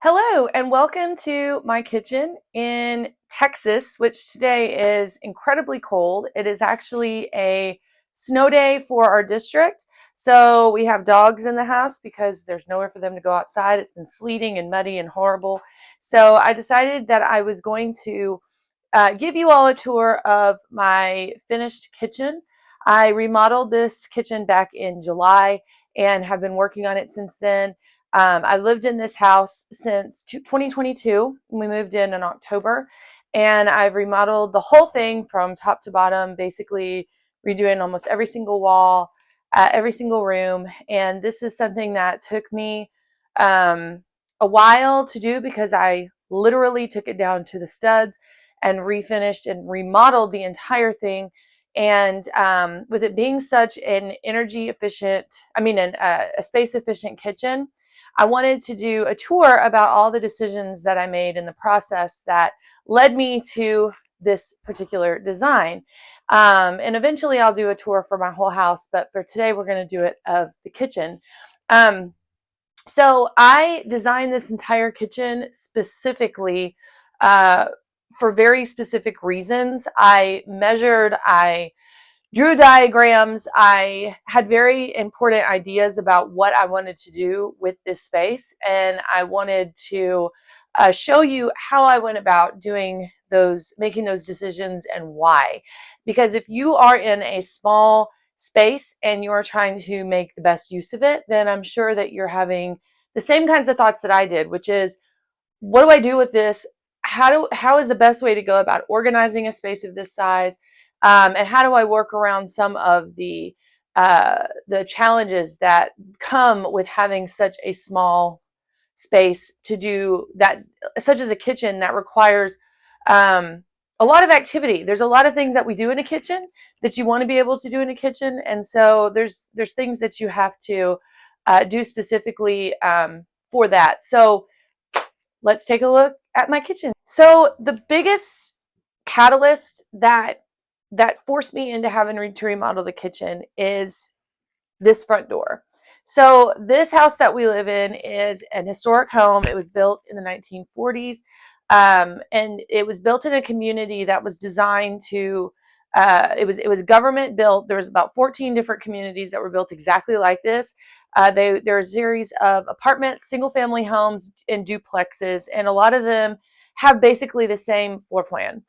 Hello and welcome to my kitchen in Texas, which today is incredibly cold. It is actually a snow day for our district. So we have dogs in the house because there's nowhere for them to go outside. It's been sleeting and muddy and horrible. So I decided that I was going to give you all a tour of my finished kitchen. I remodeled this kitchen back in July and have been working on it since then. I've lived in this house since 2022. We moved in October, and I've remodeled the whole thing from top to bottom, basically redoing almost every single wall, every single room. And this is something that took me a while to do because I literally took it down to the studs and refinished and remodeled the entire thing. And with it being such an energy efficient, a space efficient kitchen, I wanted to do a tour about all the decisions that I made in the process that led me to this particular design. And eventually I'll do a tour for my whole house, but for today we're going to do it of the kitchen. So I designed this entire kitchen specifically for very specific reasons. I measured, I drew diagrams. I had very important ideas about what I wanted to do with this space, and I wanted to show you how I went about making those decisions and why. Because if you are in a small space and you're trying to make the best use of it, then I'm sure that you're having the same kinds of thoughts that I did, which is, what do I do with this? How is the best way to go about organizing a space of this size? And how do I work around some of the challenges that come with having such a small space to do that, such as a kitchen that requires a lot of activity. There's a lot of things that we do in a kitchen that you want to be able to do in a kitchen, and so there's things that you have to do specifically for that. So let's take a look at my kitchen. So the biggest catalyst that forced me into having to remodel the kitchen is this front door. So this house that we live in is an historic home. It was built in the 1940s, and it was built in a community that was designed to it was government built. There was about 14 different communities that were built exactly like this. There are a series of apartments, single family homes, and duplexes, and a lot of them have basically the same floor plan.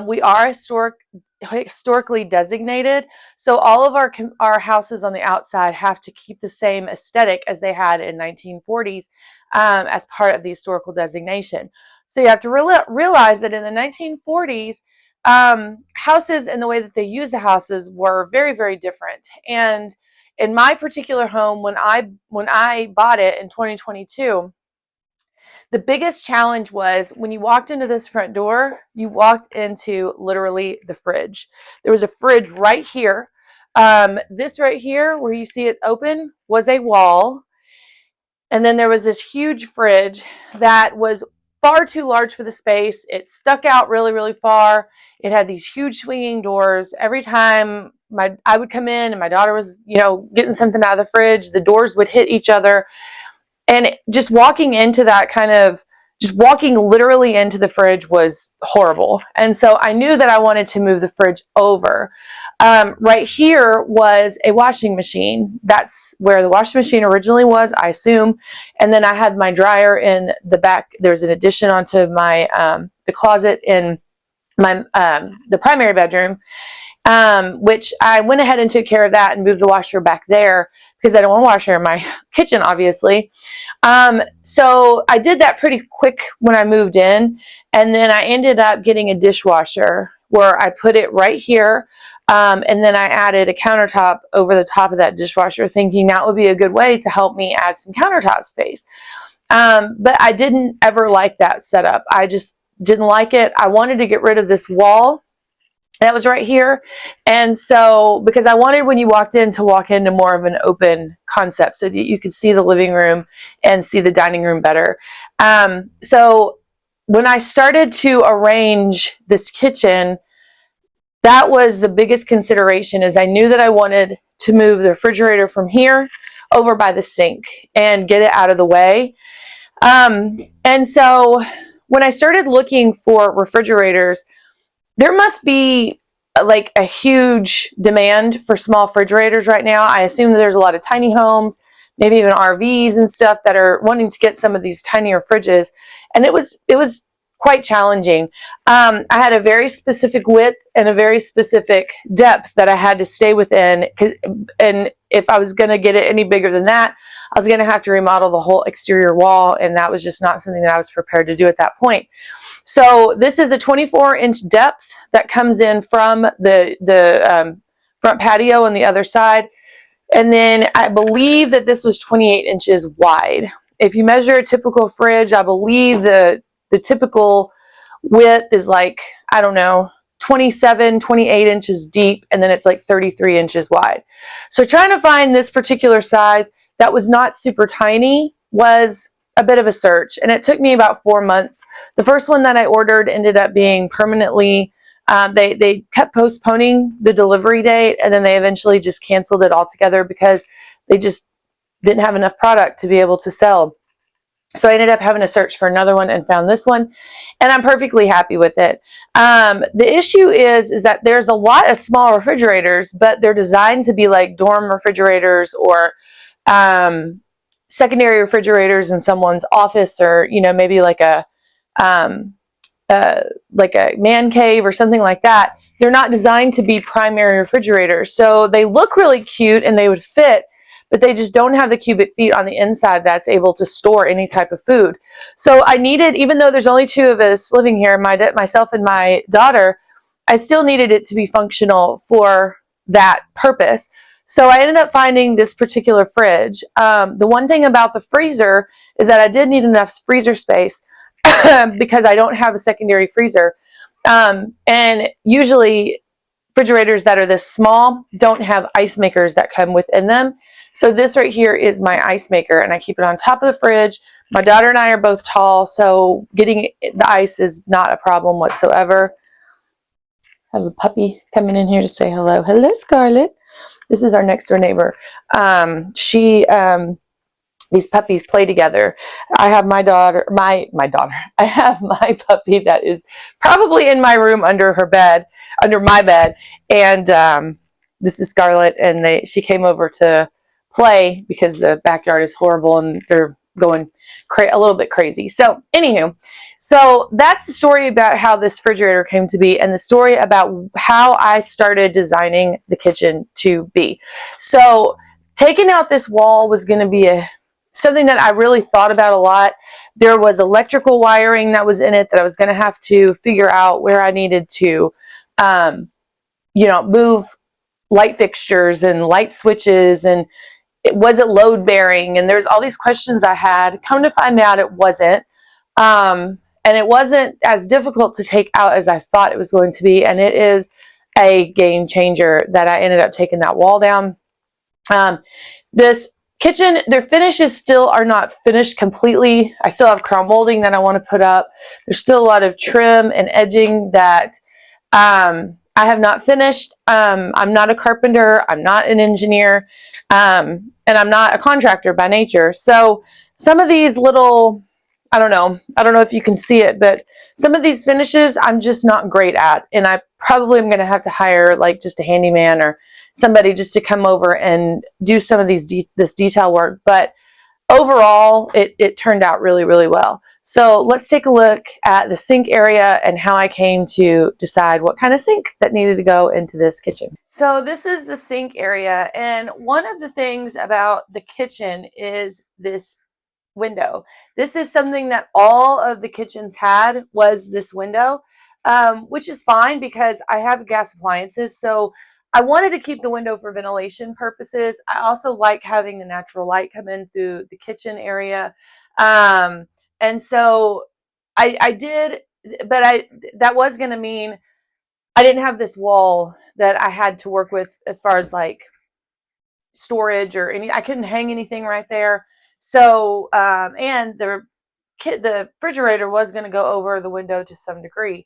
We are historically designated, so all of our houses on the outside have to keep the same aesthetic as they had in 1940s as part of the historical designation. So you have to realize that in the 1940s, houses and the way that they use the houses were very, very different. And in my particular home, when I bought it in 2022, the biggest challenge was when you walked into this front door, you walked into literally the fridge. There was a fridge right here. This right here, where you see it open, was a wall. And then there was this huge fridge that was far too large for the space. It stuck out really, really far. It had these huge swinging doors. Every time I would come in and my daughter was, getting something out of the fridge, the doors would hit each other. And just walking literally into the fridge was horrible. And so I knew that I wanted to move the fridge over. Right here was a washing machine. That's where the washing machine originally was, I assume. And then I had my dryer in the back. There's an addition onto my the closet in my the primary bedroom, which I went ahead and took care of that and moved the washer back there because I don't want a washer in my kitchen, obviously. So I did that pretty quick when I moved in, and then I ended up getting a dishwasher where I put it right here, and then I added a countertop over the top of that dishwasher, thinking that would be a good way to help me add some countertop space. But I didn't ever like that setup. I just didn't like it. I wanted to get rid of this wall that was right here. And so, because I wanted when you walked in to walk into more of an open concept so that you could see the living room and see the dining room better. So when I started to arrange this kitchen, that was the biggest consideration, is I knew that I wanted to move the refrigerator from here over by the sink and get it out of the way. And so when I started looking for refrigerators, there must be like a huge demand for small refrigerators right now. I assume that there's a lot of tiny homes, maybe even RVs and stuff that are wanting to get some of these tinier fridges. And it was quite challenging. I had a very specific width and a very specific depth that I had to stay within. And if I was going to get it any bigger than that, I was going to have to remodel the whole exterior wall. And that was just not something that I was prepared to do at that point. So this is a 24-inch depth that comes in from the front patio on the other side. And then I believe that this was 28 inches wide. If you measure a typical fridge, I believe the typical width is like, I don't know, 27, 28 inches deep, and then it's like 33 inches wide. So trying to find this particular size that was not super tiny was a bit of a search, and it took me about 4 months. The first one that I ordered ended up being permanently, they kept postponing the delivery date, and then they eventually just canceled it altogether because they just didn't have enough product to be able to sell. So I ended up having to search for another one and found this one, and I'm perfectly happy with it. The issue is that there's a lot of small refrigerators, but they're designed to be like dorm refrigerators or secondary refrigerators in someone's office, or maybe like a man cave or something like that. They're not designed to be primary refrigerators, so they look really cute and they would fit, but they just don't have the cubic feet on the inside that's able to store any type of food. So I needed, even though there's only two of us living here, myself and my daughter, I still needed it to be functional for that purpose. So I ended up finding this particular fridge. The one thing about the freezer is that I did need enough freezer space because I don't have a secondary freezer. And usually refrigerators that are this small don't have ice makers that come within them. So this right here is my ice maker, and I keep it on top of the fridge. My daughter and I are both tall, so getting the ice is not a problem whatsoever. I have a puppy coming in here to say hello. Hello, Scarlett. This is our next door neighbor. These puppies play together. I have my daughter. I have my puppy that is probably in my room under my bed, and this is Scarlett. And she came over to play because the backyard is horrible and they're going a little bit crazy. So anywho, so that's the story about how this refrigerator came to be, and the story about how I started designing the kitchen to be. So taking out this wall was going to be something that I really thought about a lot. There was electrical wiring that was in it that I was going to have to figure out where I needed to, move light fixtures and light switches, and was it load bearing? And there's all these questions I had. Come to find out, it wasn't. And it wasn't as difficult to take out as I thought it was going to be. And it is a game changer that I ended up taking that wall down. This kitchen, their finishes still are not finished completely. I still have crown molding that I want to put up. There's still a lot of trim and edging that I have not finished. I'm not a carpenter. I'm not an engineer. And I'm not a contractor by nature. So some of these little, I don't know if you can see it, but some of these finishes I'm just not great at. And I probably am going to have to hire like just a handyman or somebody just to come over and do some of this detail work. But overall, it turned out really, really well. So let's take a look at the sink area and how I came to decide what kind of sink that needed to go into this kitchen. So this is the sink area. And one of the things about the kitchen is this window. This is something that all of the kitchens had, was this window, which is fine because I have gas appliances. So I wanted to keep the window for ventilation purposes. I also like having the natural light come in through the kitchen area. And so I did, but that was going to mean I didn't have this wall that I had to work with as far as like storage or I couldn't hang anything right there. So, and the refrigerator was going to go over the window to some degree,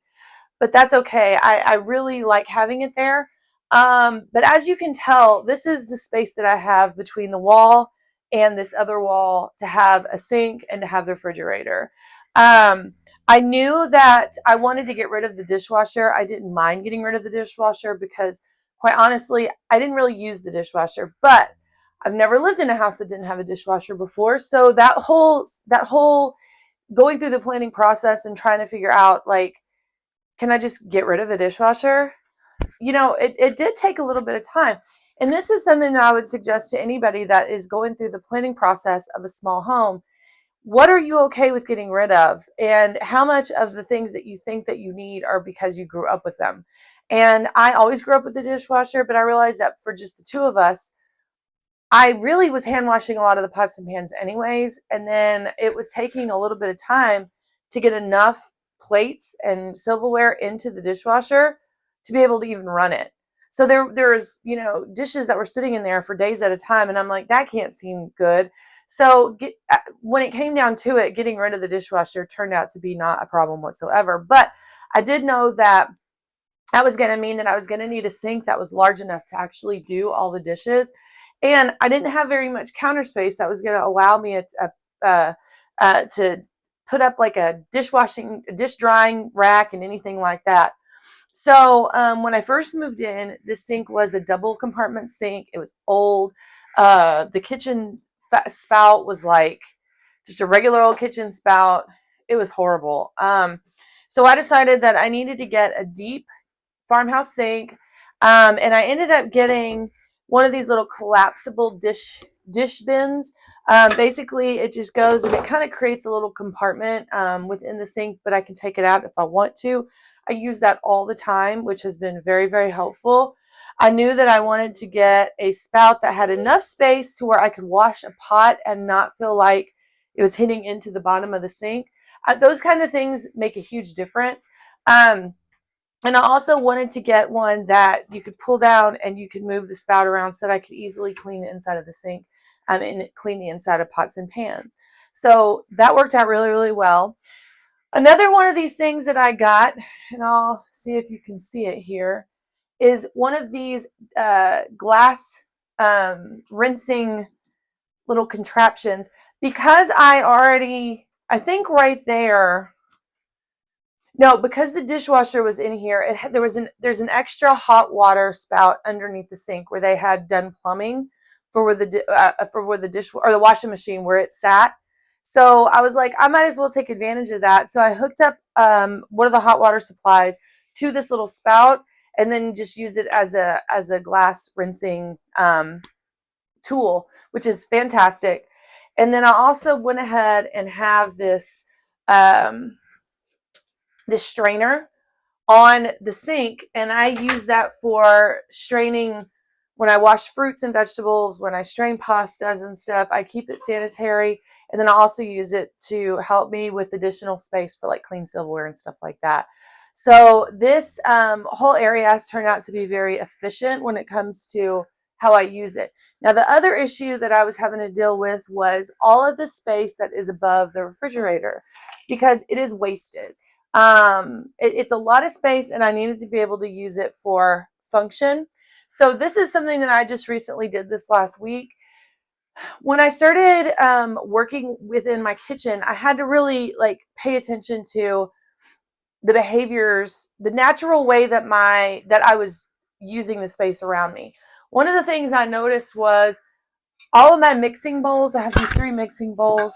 but that's okay. I really like having it there. But as you can tell, this is the space that I have between the wall and this other wall to have a sink and to have the refrigerator. I knew that I wanted to get rid of the dishwasher. I didn't mind getting rid of the dishwasher because, quite honestly, I didn't really use the dishwasher, but I've never lived in a house that didn't have a dishwasher before. So that whole going through the planning process and trying to figure out, like, can I just get rid of the dishwasher? It did take a little bit of time. And this is something that I would suggest to anybody that is going through the planning process of a small home. What are you okay with getting rid of? And how much of the things that you think that you need are because you grew up with them? And I always grew up with the dishwasher, but I realized that for just the two of us, I really was hand washing a lot of the pots and pans anyways. And then it was taking a little bit of time to get enough plates and silverware into the dishwasher to be able to even run it. So there's, dishes that were sitting in there for days at a time. And I'm like, that can't seem good. So when it came down to it, getting rid of the dishwasher turned out to be not a problem whatsoever. But I did know that that was going to mean that I was going to need a sink that was large enough to actually do all the dishes. And I didn't have very much counter space that was going to allow me to put up like a dish drying rack and anything like that. So when I first moved in, this sink was a double compartment sink. It was old. The kitchen spout was like just a regular old kitchen spout. It was horrible. So I decided that I needed to get a deep farmhouse sink, and I ended up getting one of these little collapsible dish bins. Basically, it just goes and it kind of creates a little compartment within the sink, but I can take it out if I want to. I use that all the time, which has been very, very helpful. I knew that I wanted to get a spout that had enough space to where I could wash a pot and not feel like it was hitting into the bottom of the sink. Those kind of things make a huge difference. And I also wanted to get one that you could pull down and you could move the spout around so that I could easily clean the inside of the sink and clean the inside of pots and pans. So that worked out really, really well. Another one of these things that I got, and I'll see if you can see it here, is one of these glass rinsing little contraptions. Because I think right there, no, because the dishwasher was in here, there's an extra hot water spout underneath the sink where they had done plumbing for where the dish or the washing machine where it sat. So I was like, I might as well take advantage of that. So I hooked up one of the hot water supplies to this little spout, and then just used it as a glass rinsing tool, which is fantastic. And then I also went ahead and have um, this strainer on the sink, and I use that for straining when I wash fruits and vegetables, when I strain pastas and stuff. I keep it sanitary, and then I also use it to help me with additional space for like clean silverware and stuff like that. So this whole area has turned out to be very efficient when it comes to how I use it. Now, the other issue that I was having to deal with was all of the space that is above the refrigerator, because it is wasted. It's a lot of space, and I needed to be able to use it for function. So this is something that I just recently did this last week. When I started working within my kitchen, I had to really like pay attention to the behaviors, the natural way that I was using the space around me. One of the things I noticed was all of my mixing bowls. I have these 3 mixing bowls.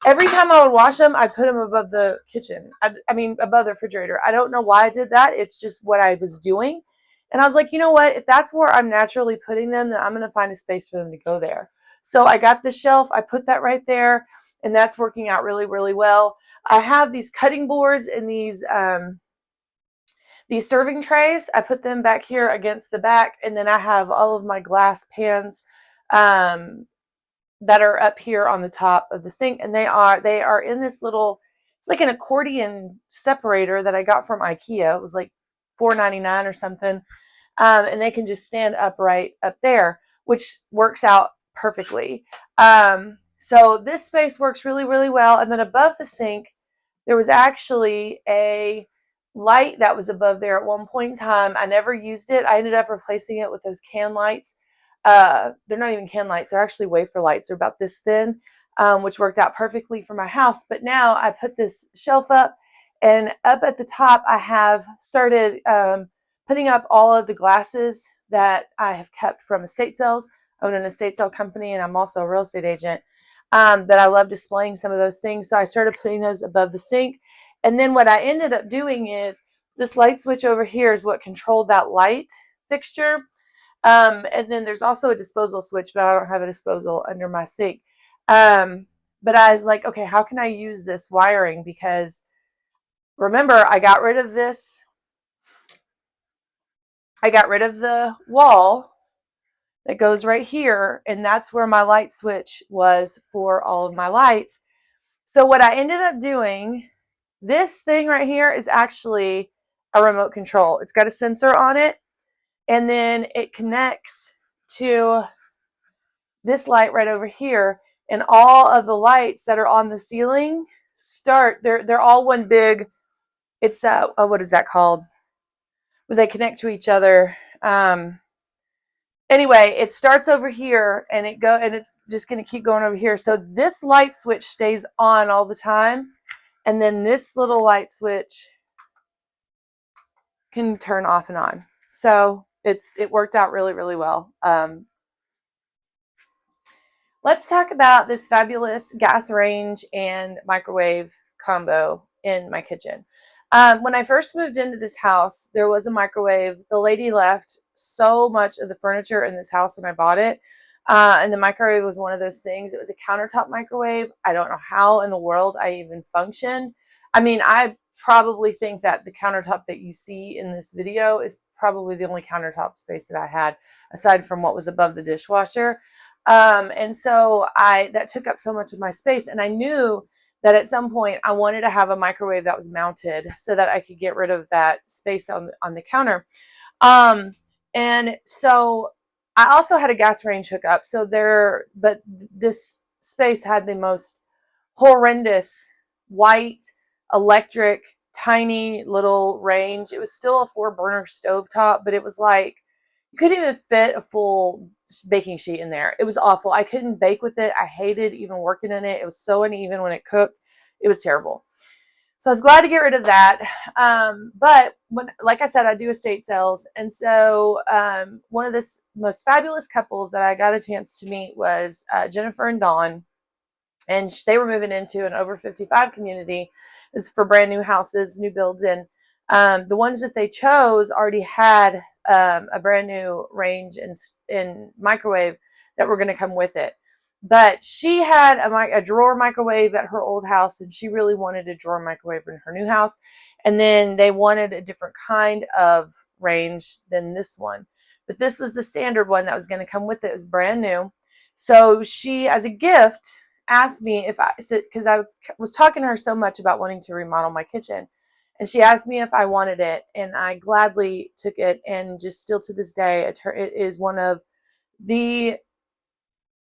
Every time I would wash them, I put them above the kitchen. I mean, above the refrigerator. I don't know why I did that. It's just what I was doing. And I was like, you know what? If that's where I'm naturally putting them, then I'm going to find a space for them to go there. So I got the shelf. I put that right there, and that's working out really, really well. I have these cutting boards and these serving trays. I put them back here against the back, and then I have all of my glass pans that are up here on the top of the sink, and they are in this little, it's like an accordion separator that I got from IKEA. It was like $4.99 or something, and they can just stand upright up there, which works out perfectly. So this space works really, really well. And then above the sink, there was actually a light that was above there at one point in time. I never used it. I ended up replacing it with those can lights. they're not even can lights, they're actually wafer lights. They're about this thin, which worked out perfectly for my house. But now I put this shelf up, and up at the top I have started putting up all of the glasses that I have kept from estate sales. I own an estate sale company, and I'm also a real estate agent. That I love displaying some of those things. So I started putting those above the sink. And then what I ended up doing is this light switch over here is what controlled that light fixture. And then there's also a disposal switch, but I don't have a disposal under my sink. But I was like, okay, how can I use this wiring? Because remember, I got rid of this. I got rid of the wall that goes right here, and that's where my light switch was for all of my lights. So what I ended up doing, this thing right here is actually a remote control. It's got a sensor on it, and then it connects to this light right over here, and all of the lights that are on the ceiling they're all one big, it's what is that called, where they connect to each other. Anyway, it starts over here, and it's just going to keep going over here. So this light switch stays on all the time, and then this little light switch can turn off and on. So it worked out really, really well. Let's talk about this fabulous gas range and microwave combo in my kitchen. When I first moved into this house, there was a microwave. The lady left so much of the furniture in this house when I bought it. And the microwave was one of those things. It was a countertop microwave. I don't know how in the world I even functioned. I mean, I probably think that the countertop that you see in this video is probably the only countertop space that I had, aside from what was above the dishwasher. And so that took up so much of my space, and I knew that at some point I wanted to have a microwave that was mounted so that I could get rid of that space on the counter. And so I also had a gas range hookup. But this space had the most horrendous white electric tiny little range. It was still a 4-burner stovetop, but it was like you couldn't even fit a full baking sheet in there. It was awful. I couldn't bake with it. I hated even working in it. It was so uneven when it cooked. It was terrible. So I was glad to get rid of that. But like I said, I do estate sales. And so one of the most fabulous couples that I got a chance to meet was Jennifer and Dawn. And they were moving into an over 55 community. It's for brand new houses, new builds. And the ones that they chose already had a brand new range and microwave that were going to come with it. But she had a drawer microwave at her old house, and she really wanted a drawer microwave in her new house. And then they wanted a different kind of range than this one. But this was the standard one that was going to come with it. It was brand new. So she, as a gift, asked me because I was talking to her so much about wanting to remodel my kitchen. And she asked me if I wanted it, and I gladly took it. And just still to this day, it is one of the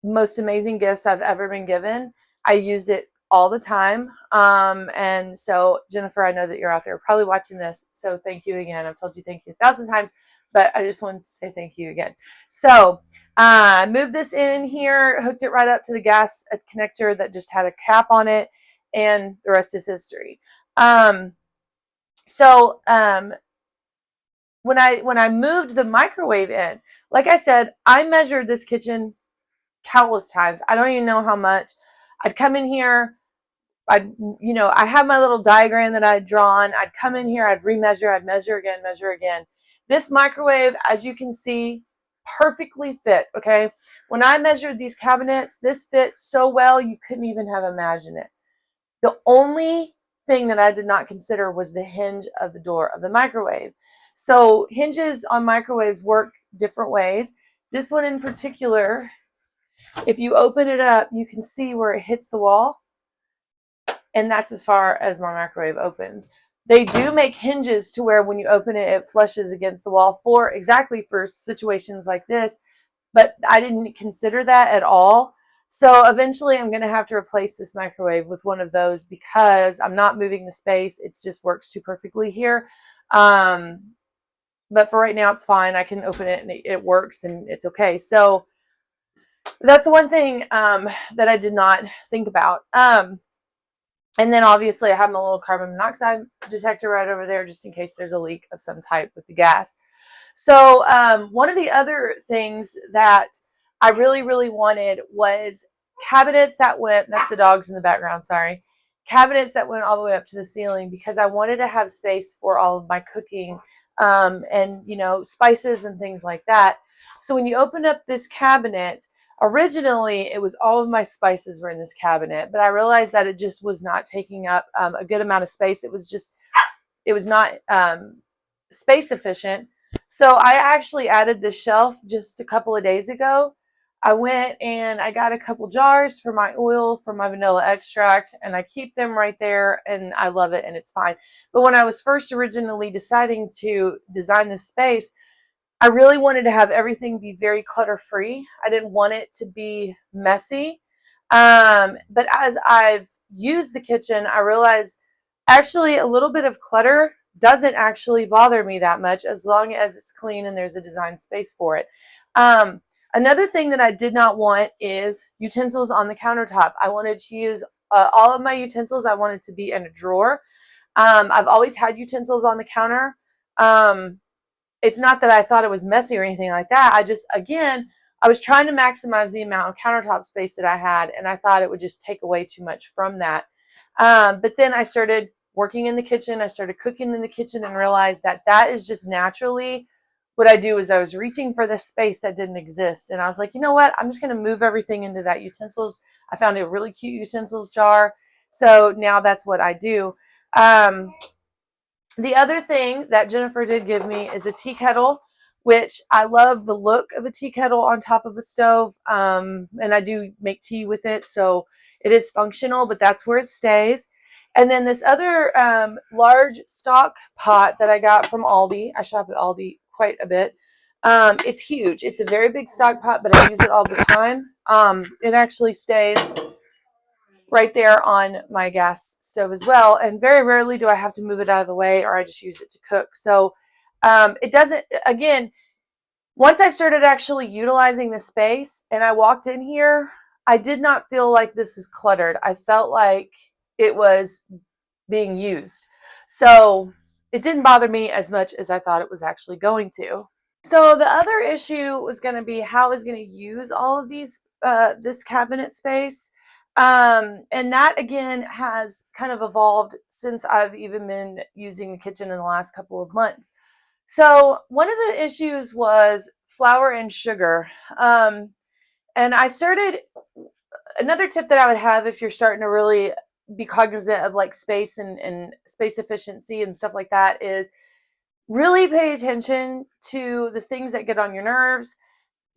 most amazing gifts I've ever been given. I use it all the time. And so, Jennifer, I know that you're out there probably watching this. So thank you again. I've told you thank you 1,000 times, but I just wanted to say thank you again. So I moved this in here, hooked it right up to the gas connector that just had a cap on it, and the rest is history. When I moved the microwave in, like I said, I measured this kitchen countless times. I don't even know how much. I'd come in here, I had my little diagram that I'd drawn. I'd come in here, I'd remeasure, I'd measure again, measure again. This microwave, as you can see, perfectly fit, okay? When I measured these cabinets, this fit so well, you couldn't even have imagined it. The only thing that I did not consider was the hinge of the door of the microwave. So hinges on microwaves work different ways. This one in particular, if you open it up, you can see where it hits the wall. And that's as far as my microwave opens. They do make hinges to where when you open it, it flushes against the wall exactly for situations like this. But I didn't consider that at all. So eventually I'm going to have to replace this microwave with one of those because I'm not moving the space. It just works too perfectly here. but for right now it's fine. I can open it and it works and it's okay. So that's the one thing that I did not think about. And then obviously I have my little carbon monoxide detector right over there just in case there's a leak of some type with the gas. So one of the other things that I really, really wanted was cabinets that went, that's the dogs in the background, sorry, cabinets that went all the way up to the ceiling because I wanted to have space for all of my cooking and, you know, spices and things like that. So when you open up this cabinet, originally it was all of my spices were in this cabinet, but I realized that it just was not taking up a good amount of space. It was not space efficient. So I actually added this shelf just a couple of days ago. I went and I got a couple jars for my oil, for my vanilla extract, and I keep them right there and I love it and it's fine. But when I was first originally deciding to design this space, I really wanted to have everything be very clutter free. I didn't want it to be messy. But as I've used the kitchen, I realized actually a little bit of clutter doesn't actually bother me that much as long as it's clean and there's a design space for it. Another thing that I did not want is utensils on the countertop. I wanted to use all of my utensils. I wanted to be in a drawer. I've always had utensils on the counter. It's not that I thought it was messy or anything like that. I just, again, I was trying to maximize the amount of countertop space that I had, and I thought it would just take away too much from that. But then I started working in the kitchen. I started cooking in the kitchen and realized that that is just naturally what I do. Is I was reaching for this space that didn't exist. And I was like, you know what? I'm just going to move everything into that utensils. I found a really cute utensils jar. So now that's what I do. The other thing that Jennifer did give me is a tea kettle, which I love the look of a tea kettle on top of a stove. And I do make tea with it. So it is functional, but that's where it stays. And then this other large stock pot that I got from Aldi. I shop at Aldi quite a bit. It's huge. It's a very big stock pot, but I use it all the time. It actually stays right there on my gas stove as well. And very rarely do I have to move it out of the way, or I just use it to cook. So it doesn't, again, once I started actually utilizing the space and I walked in here, I did not feel like this was cluttered. I felt like it was being used. So it didn't bother me as much as I thought it was actually going to. So the other issue was going to be how I was going to use all of these, this cabinet space. And that again has kind of evolved since I've even been using the kitchen in the last couple of months. So one of the issues was flour and sugar. And I started, another tip that I would have if you're starting to really be cognizant of like space and space efficiency and stuff like that is really pay attention to the things that get on your nerves,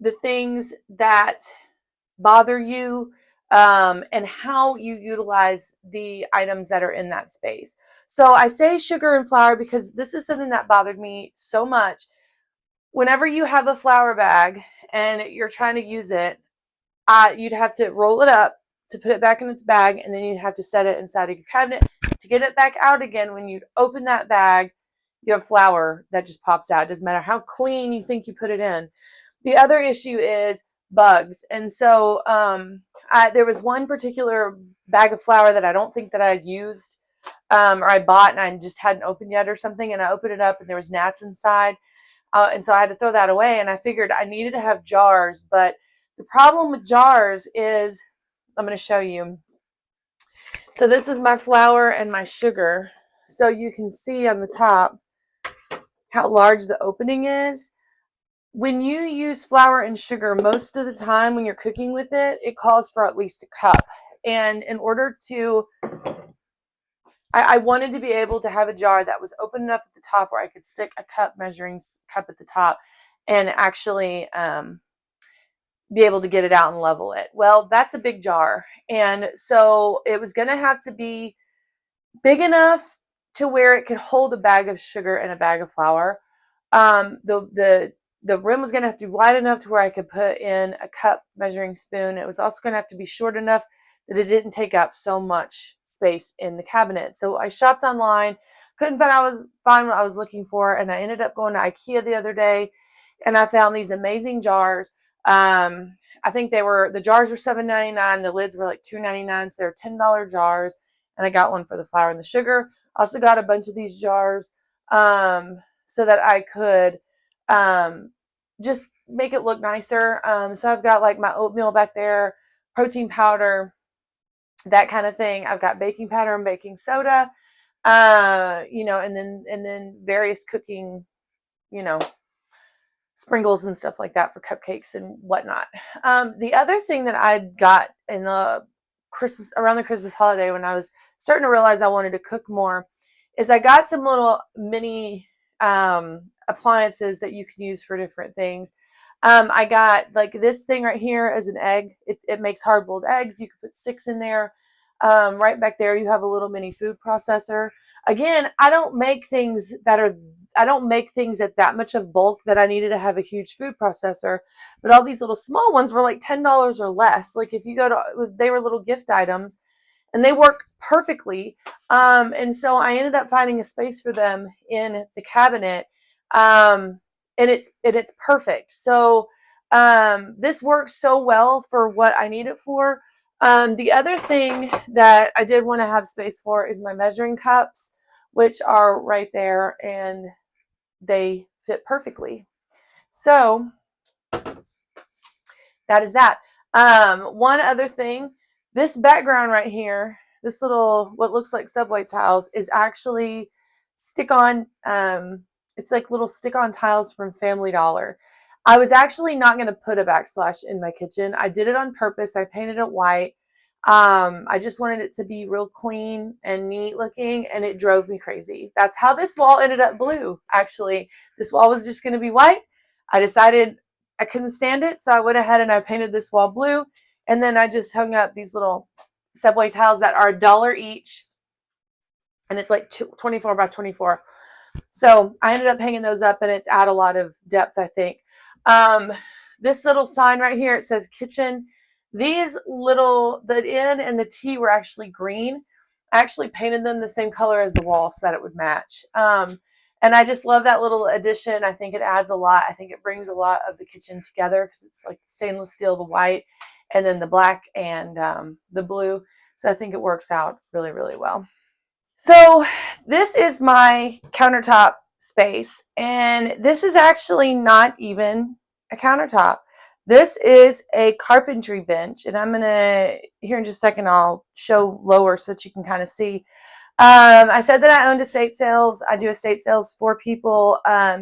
the things that bother you, and how you utilize the items that are in that space. So I say sugar and flour because this is something that bothered me so much. Whenever you have a flour bag and you're trying to use it, you'd have to roll it up to put it back in its bag, and then you'd have to set it inside of your cabinet to get it back out again. When you open that bag, you have flour that just pops out. It doesn't matter how clean you think you put it in. The other issue is bugs. And so there was one particular bag of flour that I don't think that I had used or I bought and I just hadn't opened yet or something. And I opened it up and there was gnats inside. And so I had to throw that away. And I figured I needed to have jars. But the problem with jars is, I'm going to show you. So this is my flour and my sugar. So you can see on the top how large the opening is. When you use flour and sugar, most of the time when you're cooking with it, it calls for at least a cup. And in order to, I wanted to be able to have a jar that was open enough at the top where I could stick a cup, measuring cup at the top, and actually be able to get it out and level it. Well, that's a big jar. And so it was going to have to be big enough to where it could hold a bag of sugar and a bag of flour. The rim was going to have to be wide enough to where I could put in a cup measuring spoon. It was also going to have to be short enough that it didn't take up so much space in the cabinet. So I shopped online couldn't find what I was looking for, and I ended up going to IKEA the other day, and I found these amazing jars. I think the jars were $7.99. The lids were like $2.99, so they're $10 jars, and I got one for the flour and the sugar. I also got a bunch of these jars so that I could just make it look nicer. So I've got like my oatmeal back there, protein powder, that kind of thing. I've got baking powder and baking soda, and then various cooking, sprinkles and stuff like that for cupcakes and whatnot. The other thing that I got in around the Christmas holiday, when I was starting to realize I wanted to cook more, is I got some little mini appliances that you can use for different things. I got like this thing right here as an egg. It makes hard-boiled eggs. You can put 6 in there. Right back there, you have a little mini food processor. Again, I don't make things at that much of bulk that I needed to have a huge food processor. But all these little small ones were like $10 or less. Like if you go to, they were little gift items, and they work perfectly. And so I ended up finding a space for them in the cabinet. And it's perfect. So this works so well for what I need it for. The other thing that I did want to have space for is my measuring cups, which are right there, and they fit perfectly. So that is that. One other thing, this background right here, this little, what looks like subway tiles, is actually stick-on, it's like little stick-on tiles from Family Dollar. I was actually not going to put a backsplash in my kitchen. I did it on purpose. I painted it white. I just wanted it to be real clean and neat looking, and it drove me crazy. That's how this wall ended up blue, actually. This wall was just going to be white. I decided I couldn't stand it, so I went ahead and I painted this wall blue, and then I just hung up these little subway tiles that are $1 each, and it's like 24 by 24. So I ended up hanging those up, and it's add a lot of depth, I think. This little sign right here, it says kitchen. These little, the N and the T were actually green. I actually painted them the same color as the wall so that it would match. And I just love that little addition. I think it adds a lot. I think it brings a lot of the kitchen together because it's like stainless steel, the white, and then the black and the blue. So I think it works out really, really well. So this is my countertop space, and this is actually not even a countertop. This is a carpentry bench, and I'm gonna, here in just a second, I'll show lower so that you can kind of see. I said that I owned estate sales. I do estate sales for people.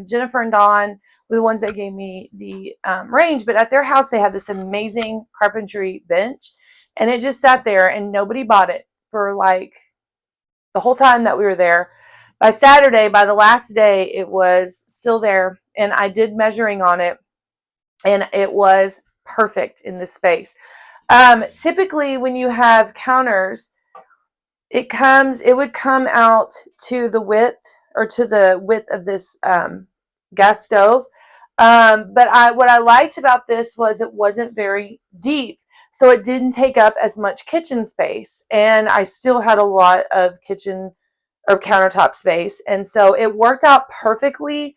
Jennifer and Dawn were the ones that gave me the range, but at their house they had this amazing carpentry bench, and it just sat there and nobody bought it for like the whole time that we were there. By Saturday, by the last day, it was still there, and I did measuring on it, and it was perfect in this space. Typically, when you have counters, it would come out to the width of this gas stove. But what I liked about this was it wasn't very deep, so it didn't take up as much kitchen space, and I still had a lot of countertop space, and so it worked out perfectly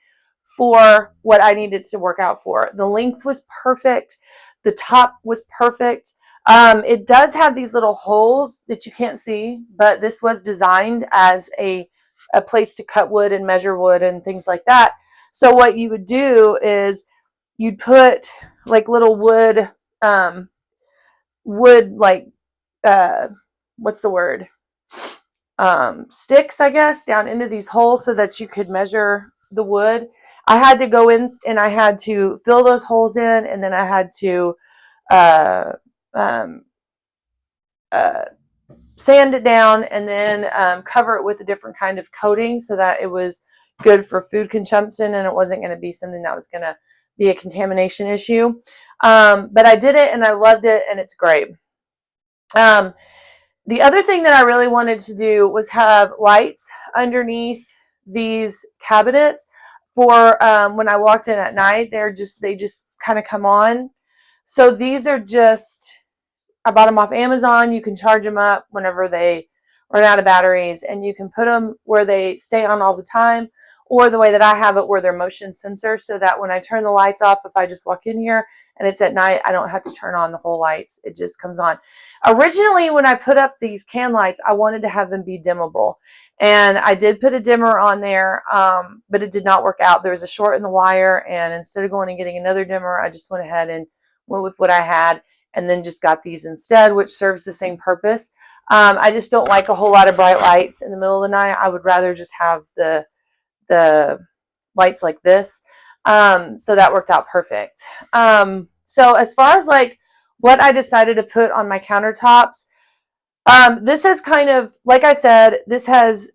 for what I needed to work out for. The length was perfect. The top was perfect. It does have these little holes that you can't see, but this was designed as a place to cut wood and measure wood and things like that. So what you would do is you'd put like little wood like, what's the word? Sticks, I guess, down into these holes so that you could measure the wood. I had to go in and I had to fill those holes in, and then I had to sand it down, and then cover it with a different kind of coating so that it was good for food consumption and it wasn't going to be something that was going to be a contamination issue. But I did it and I loved it, and it's great. The other thing that I really wanted to do was have lights underneath these cabinets for when I walked in at night. They just kind of come on. So these are just, I bought them off Amazon. You can charge them up whenever they run out of batteries, and you can put them where they stay on all the time, or the way that I have it where they're motion sensor, so that when I turn the lights off, if I just walk in here and it's at night, I don't have to turn on the whole lights. It just comes on. Originally, when I put up these can lights, I wanted to have them be dimmable. And I did put a dimmer on there, but it did not work out. There was a short in the wire, and instead of going and getting another dimmer, I just went ahead and went with what I had, and then just got these instead, which serves the same purpose. I just don't like a whole lot of bright lights in the middle of the night. I would rather just have the lights like this. So that worked out perfect. So as far as like what I decided to put on my countertops, this has kind of, like I said, this has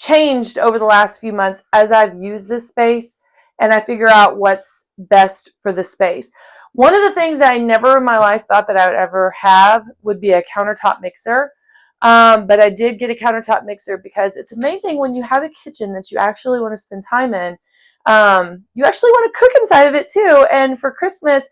changed over the last few months as I've used this space and I figure out what's best for the space. One of the things that I never in my life thought that I would ever have would be a countertop mixer. But I did get a countertop mixer because it's amazing when you have a kitchen that you actually want to spend time in. You actually want to cook inside of it too. And for Christmas,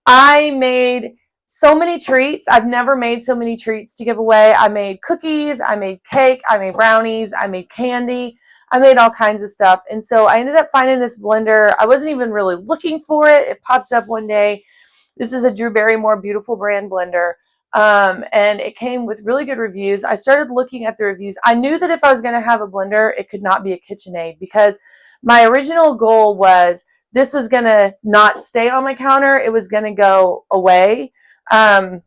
I made so many treats. I've never made so many treats to give away. I made cookies, I made cake, I made brownies, I made candy. I made all kinds of stuff. And so I ended up finding this blender. I wasn't even really looking for it. It pops up one day. This is a Drew Barrymore Beautiful brand blender. And it came with really good reviews. I started looking at the reviews. I knew that if I was going to have a blender, it could not be a KitchenAid, because my original goal was this was going to not stay on my counter. It was going to go away. I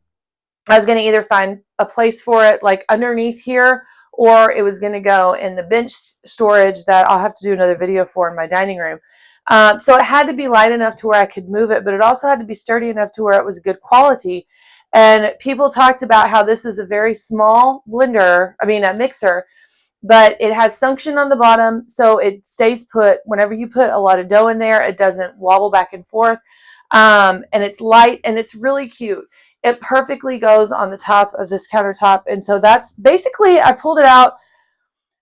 was going to either find a place for it like underneath here, or it was going to go in the bench storage that I'll have to do another video for in my dining room. So it had to be light enough to where I could move it, but it also had to be sturdy enough to where it was good quality. And people talked about how this is a very small blender, a mixer, but it has suction on the bottom, so it stays put. Whenever you put a lot of dough in there, it doesn't wobble back and forth. And it's light and it's really cute. It perfectly goes on the top of this countertop. And so that's basically, I pulled it out.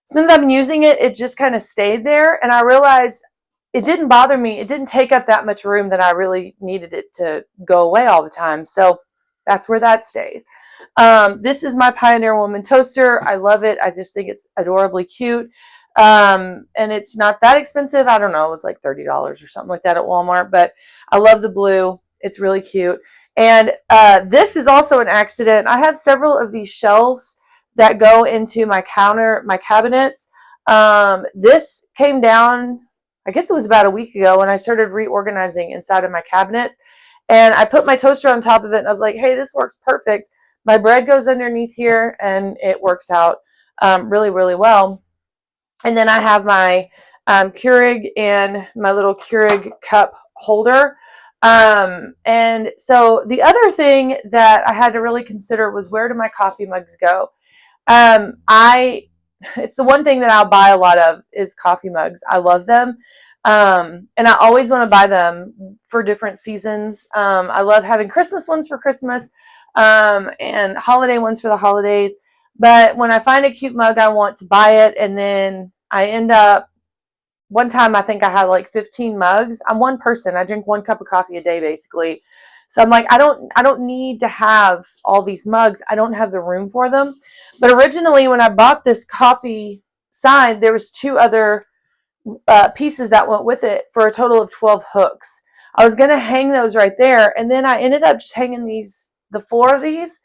Since I've been using it, it just kind of stayed there. And I realized it didn't bother me. It didn't take up that much room that I really needed it to go away all the time. So that's where that stays. This is my Pioneer Woman toaster. I love it. I just think it's adorably cute. And it's not that expensive. I don't know. It was like $30 or something like that at Walmart, but I love the blue. It's really cute. And this is also an accident. I have several of these shelves that go into my cabinets. This came down, I guess it was about a week ago, when I started reorganizing inside of my cabinets. And I put my toaster on top of it, and I was like, hey, this works perfect. My bread goes underneath here, and it works out really, really well. And then I have my Keurig and my little Keurig cup holder. And so the other thing that I had to really consider was, where do my coffee mugs go? It's the one thing that I'll buy a lot of is coffee mugs. I love them. And I always want to buy them for different seasons. I love having Christmas ones for Christmas, and holiday ones for the holidays. But when I find a cute mug, I want to buy it. And then I end up, one time I think I had like 15 mugs. I'm one person. I drink 1 cup of coffee a day, basically. So I'm like, I don't need to have all these mugs. I don't have the room for them. But originally, when I bought this coffee sign, there was 2 other pieces that went with it for a total of 12 hooks. I was going to hang those right there. And then I ended up just hanging the 4 of these.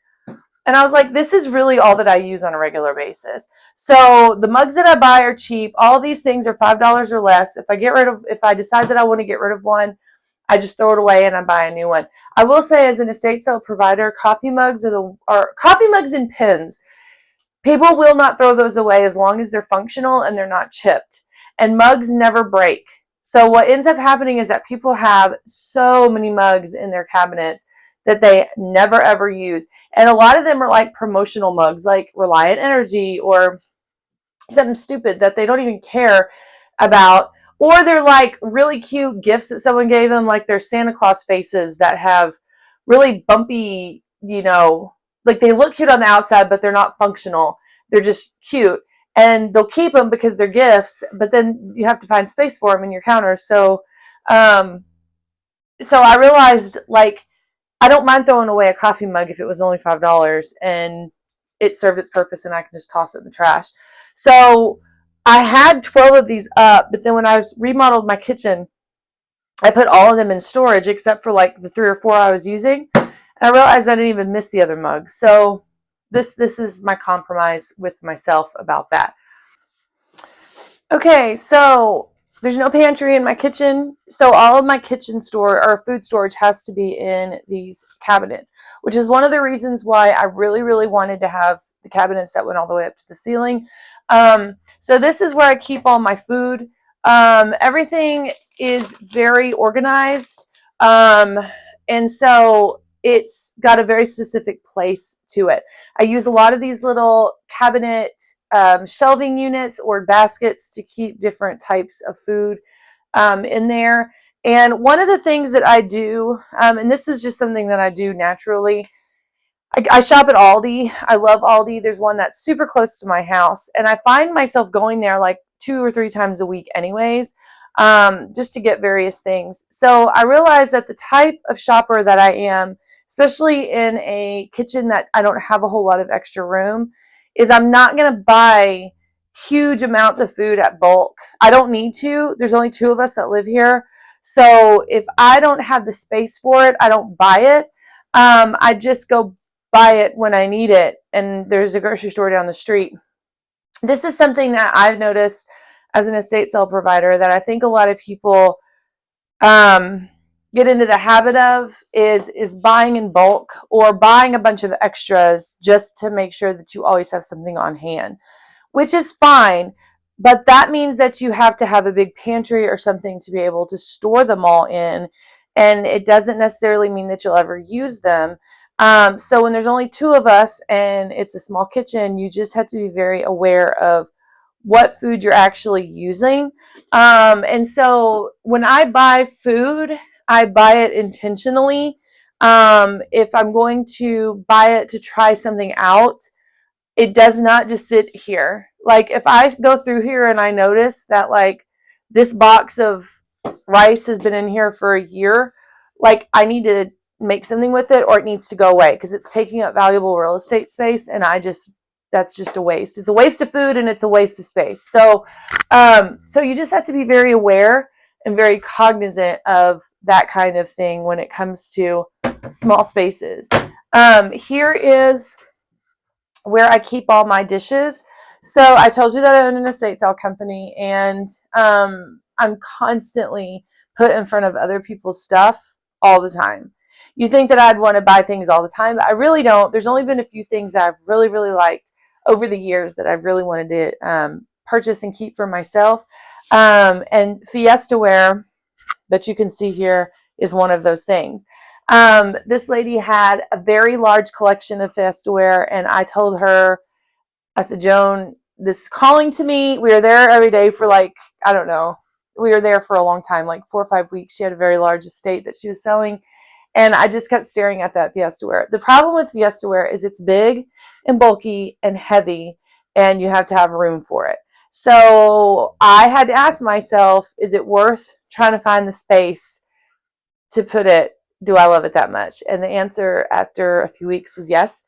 And I was like, this is really all that I use on a regular basis. So the mugs that I buy are cheap. All these things are $5 or less. If I decide that I want to get rid of one, I just throw it away and I buy a new one. I will say, as an estate sale provider, coffee mugs are coffee mugs and pins. People will not throw those away as long as they're functional and they're not chipped. And mugs never break. So what ends up happening is that people have so many mugs in their cabinets that they never ever use. And a lot of them are like promotional mugs, like Reliant Energy or something stupid that they don't even care about. Or they're like really cute gifts that someone gave them, like their Santa Claus faces that have really bumpy, like they look cute on the outside, but they're not functional. They're just cute. And they'll keep them because they're gifts, but then you have to find space for them in your counter. So I realized, like, I don't mind throwing away a coffee mug if it was only $5, and it served its purpose and I can just toss it in the trash. So I had 12 of these up, but then when I was remodeled my kitchen, I put all of them in storage except for like the 3 or 4 I was using. And I realized I didn't even miss the other mugs. So this is my compromise with myself about that. Okay, so there's no pantry in my kitchen, so all of my kitchen store or food storage has to be in these cabinets, which is one of the reasons why I really, really wanted to have the cabinets that went all the way up to the ceiling. So this is where I keep all my food. Everything is very organized, and so it's got a very specific place to it. I use a lot of these little cabinet shelving units or baskets to keep different types of food in there. And one of the things that I do, and this is just something that I do naturally, I shop at Aldi. I love Aldi. There's one that's super close to my house, and I find myself going there like 2 or 3 times a week anyways, just to get various things. So I realized that the type of shopper that I am, especially in a kitchen that I don't have a whole lot of extra room, is I'm not going to buy huge amounts of food at bulk. I don't need to. There's only 2 of us that live here. So if I don't have the space for it, I don't buy it. I just go buy it when I need it, and there's a grocery store down the street. This is something that I've noticed as an estate sale provider that I think a lot of people get into the habit of is buying in bulk or buying a bunch of extras just to make sure that you always have something on hand, which is fine. But that means that you have to have a big pantry or something to be able to store them all in. And it doesn't necessarily mean that you'll ever use them. So when there's only 2 of us and it's a small kitchen, you just have to be very aware of what food you're actually using. And so when I buy food, I buy it intentionally. If I'm going to buy it to try something out, it does not just sit here. Like if I go through here and I notice that like this box of rice has been in here for a year, like I need to make something with it or it needs to go away because it's taking up valuable real estate space, and that's just a waste. It's a waste of food and it's a waste of space. So so you just have to be very aware and very cognizant of that kind of thing when it comes to small spaces. Here is where I keep all my dishes. So I told you that I own an estate sale company, and I'm constantly put in front of other people's stuff all the time. You think that I'd want to buy things all the time, but I really don't. There's only been a few things that I've really, really liked over the years that I've really wanted to purchase and keep for myself. And Fiesta Ware that you can see here is one of those things. This lady had a very large collection of Festware, and I told her, I said, Joan, this is calling to me. We were there every day for like, I don't know, we were there for a long time, like 4 or 5 weeks. She had a very large estate that she was selling, and I just kept staring at that Fiestaware. The problem with Fiestaware is it's big and bulky and heavy, and you have to have room for it. So I had to ask myself, is it worth trying to find the space to put it? Do I love it that much? And the answer after a few weeks was yes.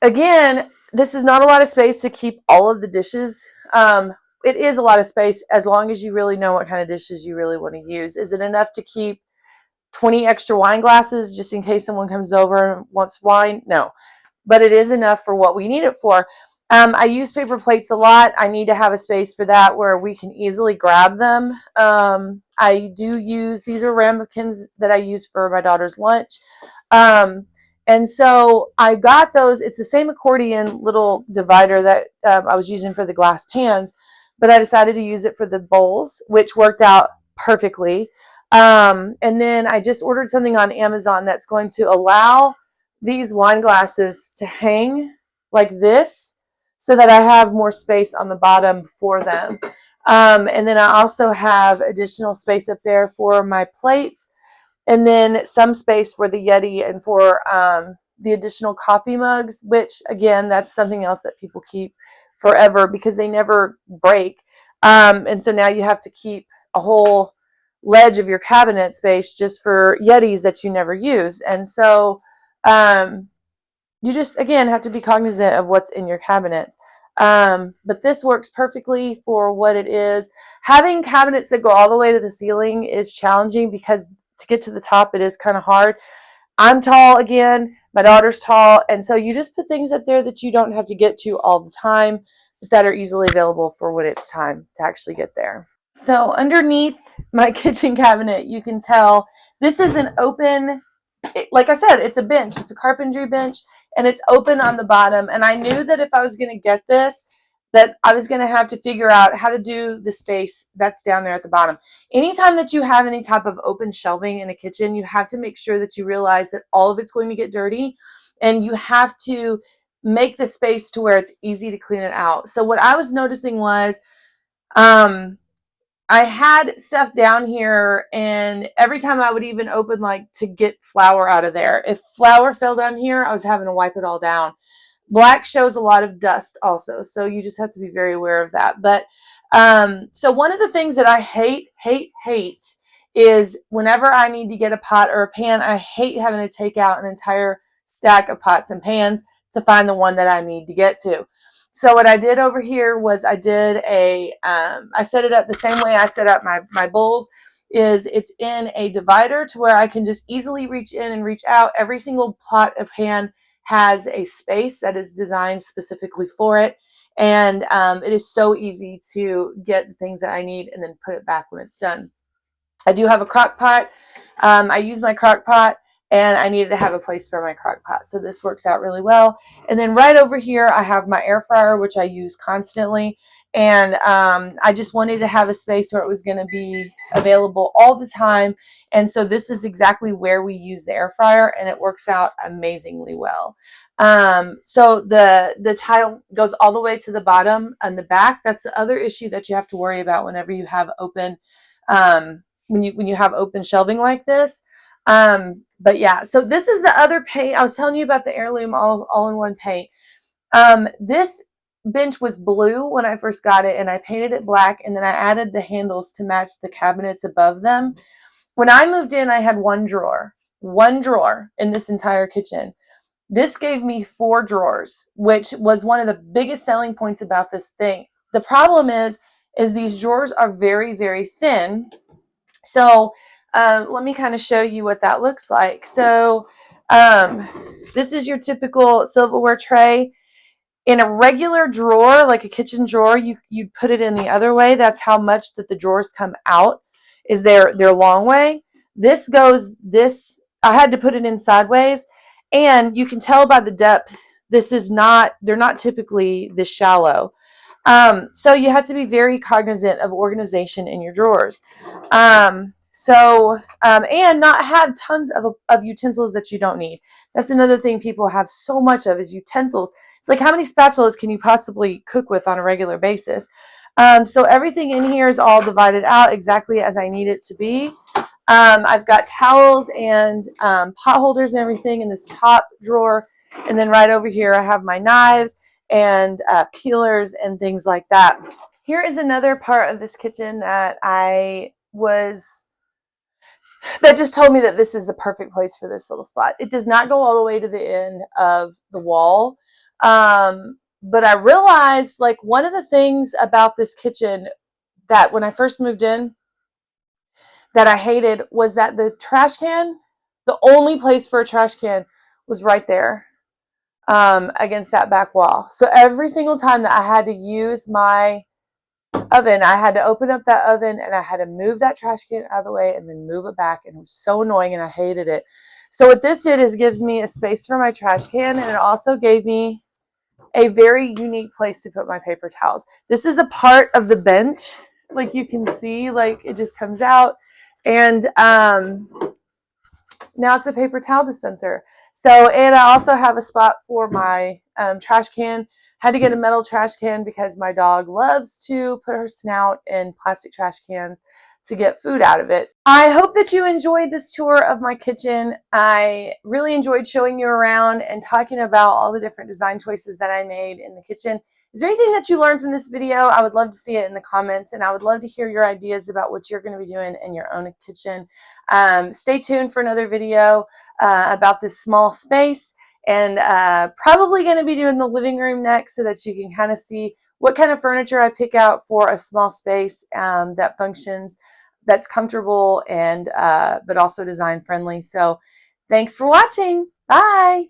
Again, this is not a lot of space to keep all of the dishes. It is a lot of space as long as you really know what kind of dishes you really want to use. Is it enough to keep 20 extra wine glasses just in case someone comes over and wants wine? No, but it is enough for what we need it for. I use paper plates a lot. I need to have a space for that where we can easily grab them. I do use, these are ramekins that I use for my daughter's lunch. And so I got those. It's the same accordion little divider that I was using for the glass pans, but I decided to use it for the bowls, which worked out perfectly. And then I just ordered something on Amazon that's going to allow these wine glasses to hang like this so that I have more space on the bottom for them. And then I also have additional space up there for my plates, and then some space for the Yeti and for the additional coffee mugs, which again, that's something else that people keep forever because they never break. And so now you have to keep a whole ledge of your cabinet space just for Yetis that you never use. And so you just, again, have to be cognizant of what's in your cabinets. But this works perfectly for what it is. Having cabinets that go all the way to the ceiling is challenging because to get to the top, it is kind of hard. I'm tall again, my daughter's tall, and so you just put things up there that you don't have to get to all the time, but that are easily available for when it's time to actually get there. So underneath my kitchen cabinet, you can tell this is an open, like I said, it's a bench. It's a carpentry bench, and it's open on the bottom. And I knew that if I was going to get this, that I was going to have to figure out how to do the space that's down there at the bottom. Anytime that you have any type of open shelving in a kitchen, you have to make sure that you realize that all of it's going to get dirty, and you have to make the space to where it's easy to clean it out. So what I was noticing was, I had stuff down here, and every time I would even open, like, to get flour out of there, if flour fell down here, I was having to wipe it all down. Black shows a lot of dust also, so you just have to be very aware of that. But so one of the things that I hate is whenever I need to get a pot or a pan, I hate having to take out an entire stack of pots and pans to find the one that I need to get to. So what I did over here was I did I set it up the same way I set up my bowls. Is it's in a divider to where I can just easily reach in and reach out. Every single pot or pan has a space that is designed specifically for it. And it is so easy to get the things that I need and then put it back when it's done. I do have a crock pot. I use my crock pot, and I needed to have a place for my crock pot. So this works out really well. And then right over here, I have my air fryer, which I use constantly. And I just wanted to have a space where it was going to be available all the time. And so this is exactly where we use the air fryer, and it works out amazingly well. So the tile goes all the way to the bottom and the back. That's the other issue that you have to worry about whenever you have open, when you have open shelving like this. But yeah, so this is the other paint. I was telling you about the heirloom all-in-one paint. This bench was blue when I first got it, and I painted it black, and then I added the handles to match the cabinets above them. When I moved in, I had one drawer in this entire kitchen. This gave me 4 drawers, which was one of the biggest selling points about this thing. The problem is these drawers are very, very thin. So let me kind of show you what that looks like. So this is your typical silverware tray. In a regular drawer, like a kitchen drawer, you'd put it in the other way. That's how much that the drawers come out, is their long way. This goes this, I had to put it in sideways, and you can tell by the depth, they're not typically this shallow. So you have to be very cognizant of organization in your drawers. And not have tons of utensils that you don't need. That's another thing people have so much of, is utensils. It's like, how many spatulas can you possibly cook with on a regular basis? So everything in here is all divided out exactly as I need it to be. I've got towels and pot holders and everything in this top drawer. And then right over here, I have my knives and peelers and things like that. Here is another part of this kitchen that that just told me that this is the perfect place for this little spot. It does not go all the way to the end of the wall. But I realized, like, one of the things about this kitchen that when I first moved in that I hated was that the trash can, the only place for a trash can was right there against that back wall. So every single time that I had to use my oven, I had to open up that oven, and I had to move that trash can out of the way and then move it back, and it was so annoying, and I hated it. So what this did is gives me a space for my trash can, and it also gave me a very unique place to put my paper towels. This is a part of the bench, like you can see, like it just comes out, and now it's a paper towel dispenser. So, and I also have a spot for my trash can. Had to get a metal trash can because my dog loves to put her snout in plastic trash cans to get food out of it. I hope that you enjoyed this tour of my kitchen. I really enjoyed showing you around and talking about all the different design choices that I made in the kitchen. Is there anything that you learned from this video? I would love to see it in the comments, and I would love to hear your ideas about what you're going to be doing in your own kitchen. Stay tuned for another video about this small space, and probably going to be doing the living room next so that you can kind of see what kind of furniture I pick out for a small space that functions, that's comfortable, and but also design friendly. So thanks for watching. Bye.